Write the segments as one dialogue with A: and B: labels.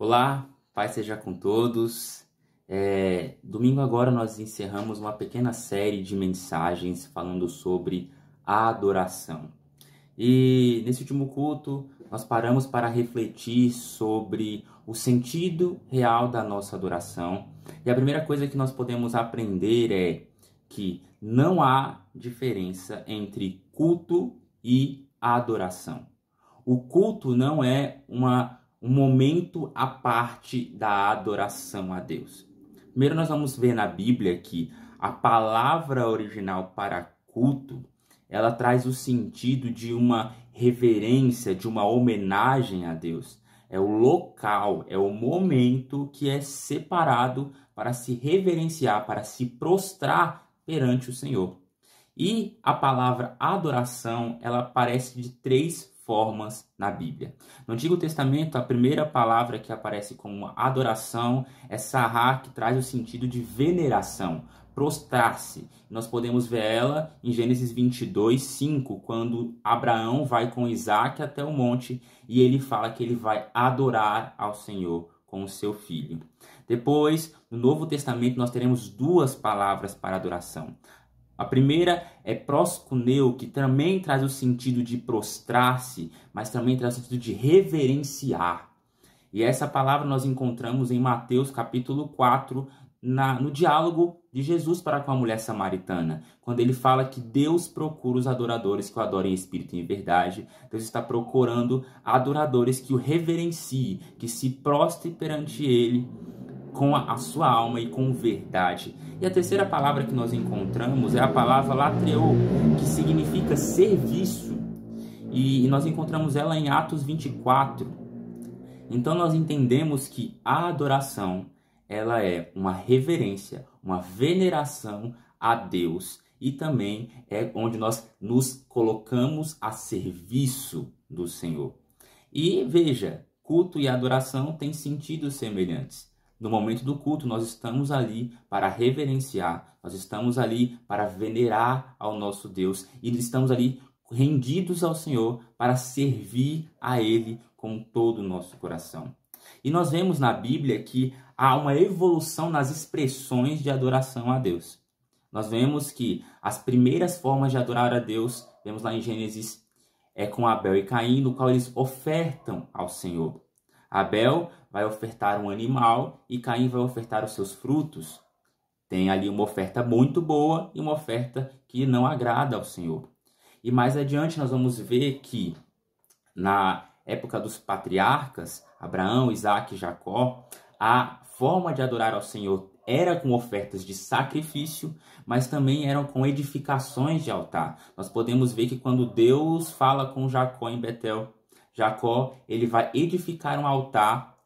A: Olá, paz seja com todos. Domingo agora nós encerramos uma pequena série de mensagens falando sobre a adoração. E nesse último culto nós paramos para refletir sobre o sentido real da nossa adoração. E a primeira coisa que nós podemos aprender é que não há diferença entre culto e adoração. O culto não é um momento à parte da adoração a Deus. Primeiro nós vamos ver na Bíblia que a palavra original para culto, ela traz o sentido de uma reverência, de uma homenagem a Deus. É o local, é o momento que é separado para se reverenciar, para se prostrar perante o Senhor. E a palavra adoração, ela aparece de três formas na Bíblia. No Antigo Testamento, a primeira palavra que aparece como adoração é sará, que traz o sentido de veneração, prostrar-se. Nós podemos ver ela em Gênesis 22, 5, quando Abraão vai com Isaac até o monte e ele fala que ele vai adorar ao Senhor com o seu filho. Depois, no Novo Testamento, nós teremos duas palavras para adoração. A primeira é proskuneo, que também traz o sentido de prostrar-se, mas também traz o sentido de reverenciar. E essa palavra nós encontramos em Mateus capítulo 4, no diálogo de Jesus para com a mulher samaritana. Quando ele fala que Deus procura os adoradores que o adorem em espírito e em verdade. Deus está procurando adoradores que o reverenciem, que se prostrem perante ele com a sua alma e com verdade. E a terceira palavra que nós encontramos é a palavra latreu, que significa serviço. E nós encontramos ela em Atos 24. Então nós entendemos que a adoração, ela é uma reverência, uma veneração a Deus. E também é onde nós nos colocamos a serviço do Senhor. E veja, culto e adoração têm sentidos semelhantes. No momento do culto, nós estamos ali para reverenciar, nós estamos ali para venerar ao nosso Deus e estamos ali rendidos ao Senhor para servir a Ele com todo o nosso coração. E nós vemos na Bíblia que há uma evolução nas expressões de adoração a Deus. Nós vemos que as primeiras formas de adorar a Deus, vemos lá em Gênesis, é com Abel e Caim, no qual eles ofertam ao Senhor. Abel vai ofertar um animal e Caim vai ofertar os seus frutos. Tem ali uma oferta muito boa e uma oferta que não agrada ao Senhor. E mais adiante nós vamos ver que na época dos patriarcas, Abraão, Isaac e Jacó, a forma de adorar ao Senhor era com ofertas de sacrifício, mas também eram com edificações de altar. Nós podemos ver que quando Deus fala com Jacó em Betel, Jacó, ele vai edificar um altar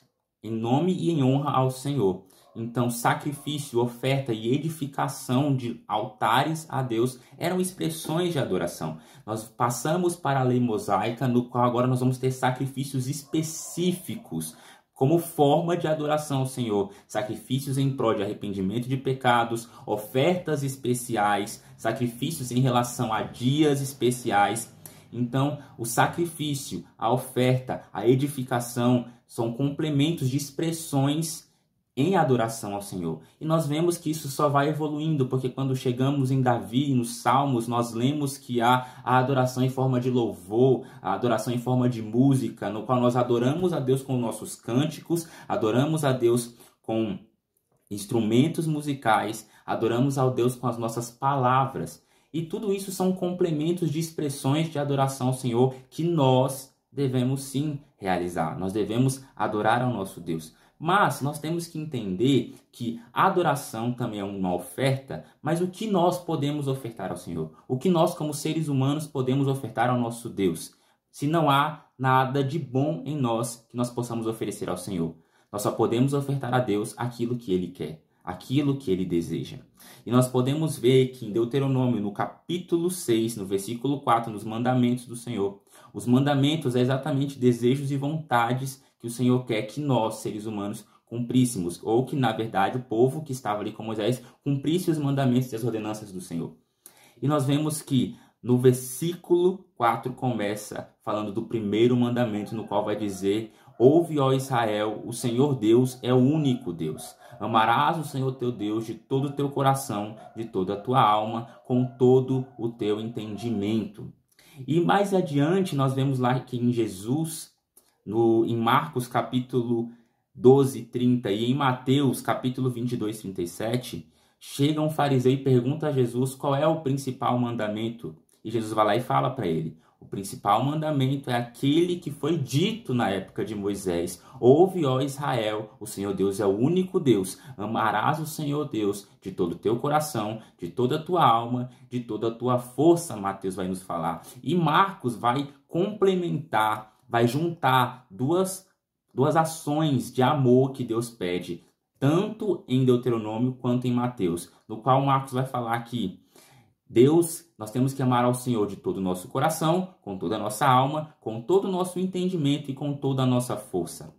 A: em nome e em honra ao Senhor. Então, sacrifício, oferta e edificação de altares a Deus eram expressões de adoração. Nós passamos para a lei mosaica, no qual agora nós vamos ter sacrifícios específicos como forma de adoração ao Senhor. Sacrifícios em prol de arrependimento de pecados, ofertas especiais, sacrifícios em relação a dias especiais. Então, o sacrifício, a oferta, a edificação são complementos de expressões em adoração ao Senhor. E nós vemos que isso só vai evoluindo, porque quando chegamos em Davi, nos Salmos, nós lemos que há a adoração em forma de louvor, a adoração em forma de música, no qual nós adoramos a Deus com nossos cânticos, adoramos a Deus com instrumentos musicais, adoramos ao Deus com as nossas palavras. E tudo isso são complementos de expressões de adoração ao Senhor que nós devemos sim realizar. Nós devemos adorar ao nosso Deus. Mas nós temos que entender que a adoração também é uma oferta, mas o que nós podemos ofertar ao Senhor? O que nós, como seres humanos, podemos ofertar ao nosso Deus? Se não há nada de bom em nós que nós possamos oferecer ao Senhor. Nós só podemos ofertar a Deus aquilo que Ele quer, aquilo que Ele deseja. E nós podemos ver que em Deuteronômio, no capítulo 6, no versículo 4, nos mandamentos do Senhor, os mandamentos é exatamente desejos e vontades que o Senhor quer que nós, seres humanos, cumpríssemos, ou que, na verdade, o povo que estava ali com Moisés cumprisse os mandamentos e as ordenanças do Senhor. E nós vemos que no versículo 4 começa falando do primeiro mandamento, no qual vai dizer Ouve, ó Israel, o Senhor Deus é o único Deus. Amarás o Senhor teu Deus de todo o teu coração, de toda a tua alma, com todo o teu entendimento. E mais adiante nós vemos lá que em Jesus, em Marcos capítulo 12, 30 e em Mateus capítulo 22, 37, chega um fariseu e pergunta a Jesus qual é o principal mandamento. E Jesus vai lá e fala para ele: o principal mandamento é aquele que foi dito na época de Moisés. Ouve, ó Israel, o Senhor Deus é o único Deus. Amarás o Senhor Deus de todo o teu coração, de toda a tua alma, de toda a tua força, Mateus vai nos falar. E Marcos vai complementar, vai juntar duas ações de amor que Deus pede, tanto em Deuteronômio quanto em Mateus, no qual Marcos vai falar que nós temos que amar ao Senhor de todo o nosso coração, com toda a nossa alma, com todo o nosso entendimento e com toda a nossa força.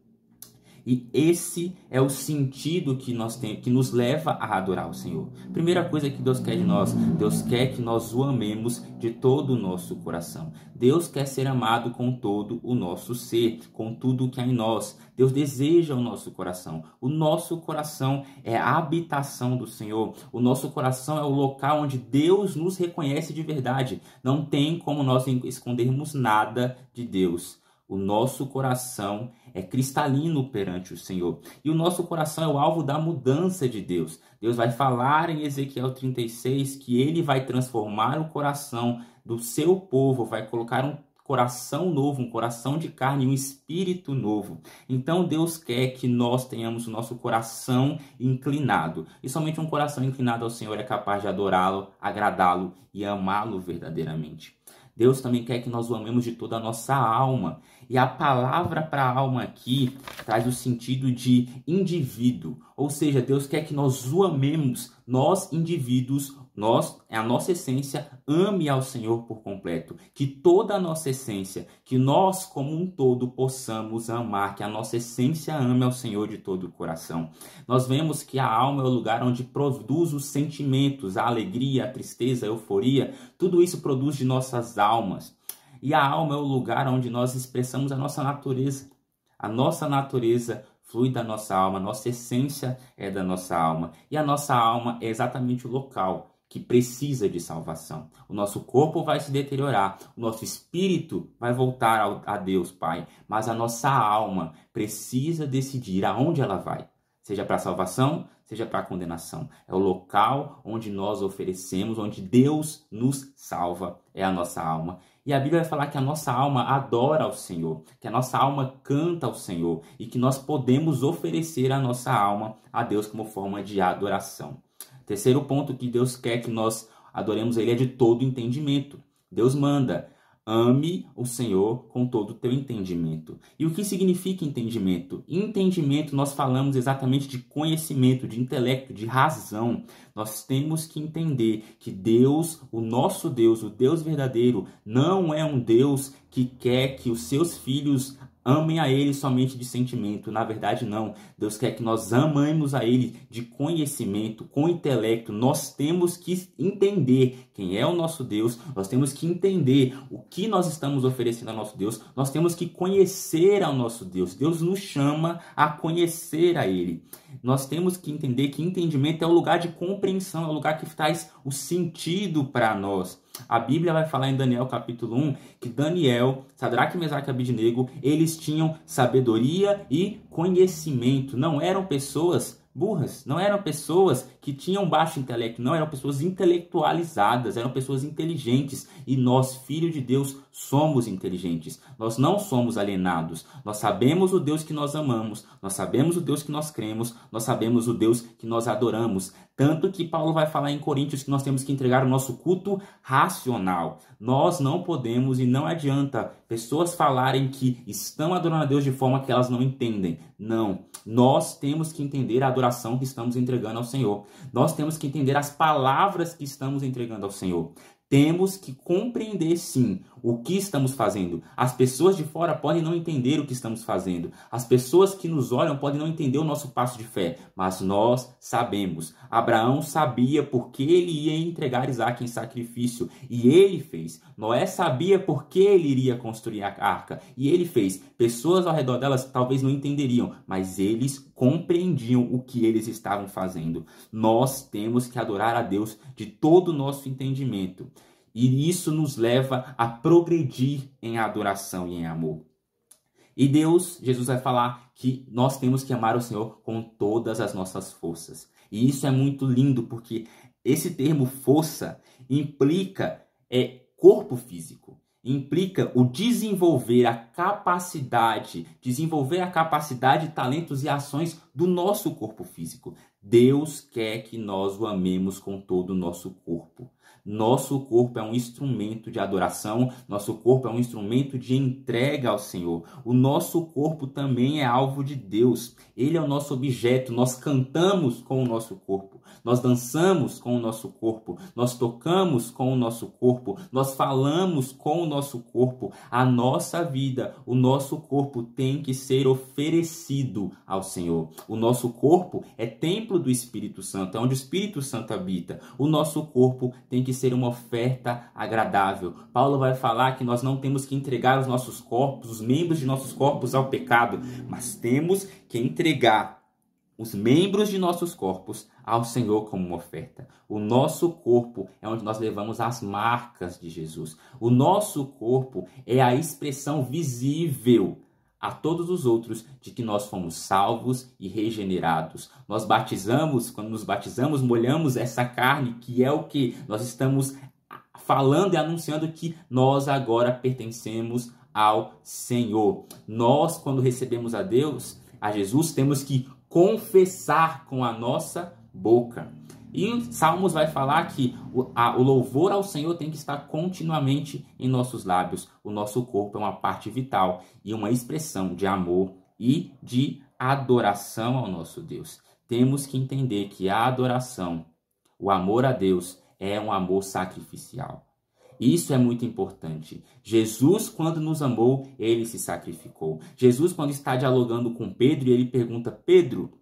A: E esse é o sentido que nos leva a adorar o Senhor. Primeira coisa que Deus quer de nós, Deus quer que nós o amemos de todo o nosso coração. Deus quer ser amado com todo o nosso ser, com tudo que há em nós. Deus deseja o nosso coração. O nosso coração é a habitação do Senhor. O nosso coração é o local onde Deus nos reconhece de verdade. Não tem como nós escondermos nada de Deus. O nosso coração é cristalino perante o Senhor. E o nosso coração é o alvo da mudança de Deus. Deus vai falar em Ezequiel 36 que ele vai transformar o coração do seu povo, vai colocar um coração novo, um coração de carne, um espírito novo. Então Deus quer que nós tenhamos o nosso coração inclinado. E somente um coração inclinado ao Senhor é capaz de adorá-lo, agradá-lo e amá-lo verdadeiramente. Deus também quer que nós o amemos de toda a nossa alma. E a palavra para alma aqui traz o sentido de indivíduo. Ou seja, Deus quer que nós o amemos, nós indivíduos, a nossa essência, ame ao Senhor por completo. Que toda a nossa essência, que nós como um todo possamos amar, que a nossa essência ame ao Senhor de todo o coração. Nós vemos que a alma é o lugar onde produz os sentimentos, a alegria, a tristeza, a euforia. Tudo isso produz de nossas almas. E a alma é o lugar onde nós expressamos a nossa natureza. A nossa natureza flui da nossa alma, a nossa essência é da nossa alma. E a nossa alma é exatamente o local que precisa de salvação. O nosso corpo vai se deteriorar, o nosso espírito vai voltar a Deus, Pai. Mas a nossa alma precisa decidir aonde ela vai. Seja para a salvação, seja para a condenação. É o local onde nós oferecemos, onde Deus nos salva, é a nossa alma. E a Bíblia vai falar que a nossa alma adora ao Senhor, que a nossa alma canta ao Senhor e que nós podemos oferecer a nossa alma a Deus como forma de adoração. Terceiro ponto que Deus quer que nós adoremos a Ele é de todo entendimento. Deus manda: ame o Senhor com todo o teu entendimento. E o que significa entendimento? Entendimento, nós falamos exatamente de conhecimento, de intelecto, de razão. Nós temos que entender que Deus, o nosso Deus, o Deus verdadeiro, não é um Deus que quer que os seus filhos amem a Ele somente de sentimento. Na verdade, não. Deus quer que nós amemos a Ele de conhecimento, com intelecto. Nós temos que entender quem é o nosso Deus. Nós temos que entender o que nós estamos oferecendo ao nosso Deus. Nós temos que conhecer ao nosso Deus. Deus nos chama a conhecer a Ele. Nós temos que entender que entendimento é o lugar de compreensão, é o lugar que traz o sentido para nós. A Bíblia vai falar em Daniel capítulo 1 que Daniel, Sadraque, Mesaque e Abednego, eles tinham sabedoria e conhecimento. Não eram pessoas burras, não eram pessoas que tinham baixo intelecto, não, eram pessoas intelectualizadas, eram pessoas inteligentes. E nós, filhos de Deus, somos inteligentes. Nós não somos alienados. Nós sabemos o Deus que nós amamos, nós sabemos o Deus que nós cremos, nós sabemos o Deus que nós adoramos. Tanto que Paulo vai falar em Coríntios que nós temos que entregar o nosso culto racional. Nós não podemos e não adianta pessoas falarem que estão adorando a Deus de forma que elas não entendem. Não. Nós temos que entender a adoração que estamos entregando ao Senhor. Nós temos que entender as palavras que estamos entregando ao Senhor. Temos que compreender, sim, o que estamos fazendo. As pessoas de fora podem não entender o que estamos fazendo. As pessoas que nos olham podem não entender o nosso passo de fé, mas nós sabemos. Abraão sabia porque ele ia entregar Isaque em sacrifício e ele fez. Noé sabia porque ele iria construir a arca e ele fez. Pessoas ao redor delas talvez não entenderiam, mas eles compreendiam o que eles estavam fazendo. Nós temos que adorar a Deus de todo o nosso entendimento. E isso nos leva a progredir em adoração e em amor. E Jesus vai falar que nós temos que amar o Senhor com todas as nossas forças. E isso é muito lindo, porque esse termo força implica corpo físico. Implica o desenvolver a capacidade, talentos e ações do nosso corpo físico. Deus quer que nós o amemos com todo o nosso corpo. Nosso corpo é um instrumento de adoração, nosso corpo é um instrumento de entrega ao Senhor. O nosso corpo também é alvo de Deus. Ele é o nosso objeto, nós cantamos com o nosso corpo, nós dançamos com o nosso corpo, nós tocamos com o nosso corpo, nós falamos com o nosso corpo. A nossa vida, o nosso corpo tem que ser oferecido ao Senhor. O nosso corpo é templo do Espírito Santo, é onde o Espírito Santo habita. O nosso corpo tem que ser uma oferta agradável. Paulo vai falar que nós não temos que entregar os nossos corpos, os membros de nossos corpos ao pecado, mas temos que entregar os membros de nossos corpos ao Senhor como uma oferta. O nosso corpo é onde nós levamos as marcas de Jesus. O nosso corpo é a expressão visível a todos os outros de que nós fomos salvos e regenerados. Quando nos batizamos, molhamos essa carne, que é o que nós estamos falando e anunciando que nós agora pertencemos ao Senhor. Nós, quando recebemos a Jesus, temos que confessar com a nossa boca. E o Salmos vai falar que o louvor ao Senhor tem que estar continuamente em nossos lábios. O nosso corpo é uma parte vital e uma expressão de amor e de adoração ao nosso Deus. Temos que entender que a adoração, o amor a Deus, é um amor sacrificial. Isso é muito importante. Jesus, quando nos amou, ele se sacrificou. Jesus, quando está dialogando com Pedro, ele pergunta: Pedro,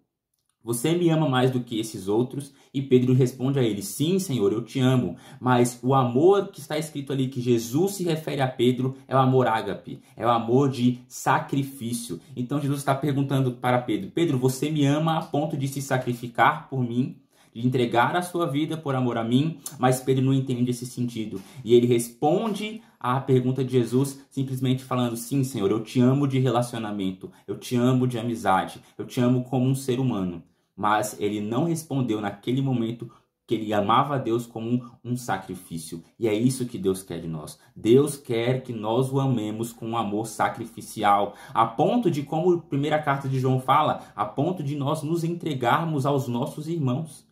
A: você me ama mais do que esses outros? E Pedro responde a ele: sim, Senhor, eu te amo. Mas o amor que está escrito ali, que Jesus se refere a Pedro, é o amor ágape, é o amor de sacrifício. Então Jesus está perguntando para Pedro: Pedro, você me ama a ponto de se sacrificar por mim? De entregar a sua vida por amor a mim? Mas Pedro não entende esse sentido. E ele responde à pergunta de Jesus simplesmente falando: sim, Senhor, eu te amo de relacionamento, eu te amo de amizade, eu te amo como um ser humano. Mas ele não respondeu naquele momento que ele amava a Deus como um sacrifício. E é isso que Deus quer de nós. Deus quer que nós o amemos com um amor sacrificial, a ponto de, como a primeira carta de João fala, a ponto de nós nos entregarmos aos nossos irmãos.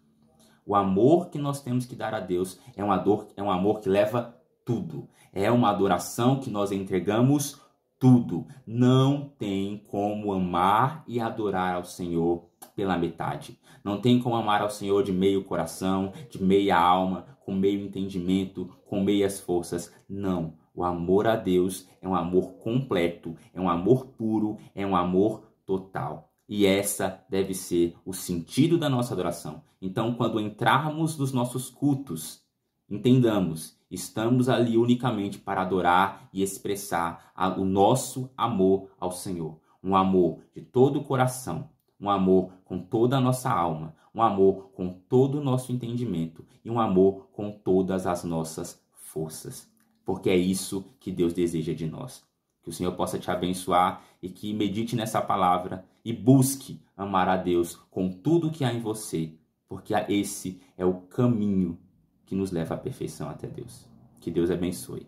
A: O amor que nós temos que dar a Deus é um amor que leva tudo. É uma adoração que nós entregamos tudo. Não tem como amar e adorar ao Senhor pela metade. Não tem como amar ao Senhor de meio coração, de meia alma, com meio entendimento, com meias forças. Não. O amor a Deus é um amor completo, é um amor puro, é um amor total. E essa deve ser o sentido da nossa adoração. Então, quando entrarmos nos nossos cultos, entendamos, estamos ali unicamente para adorar e expressar o nosso amor ao Senhor. Um amor de todo o coração, um amor com toda a nossa alma, um amor com todo o nosso entendimento e um amor com todas as nossas forças. Porque é isso que Deus deseja de nós. Que o Senhor possa te abençoar e que medite nessa palavra e busque amar a Deus com tudo que há em você, porque esse é o caminho que nos leva à perfeição até Deus. Que Deus abençoe.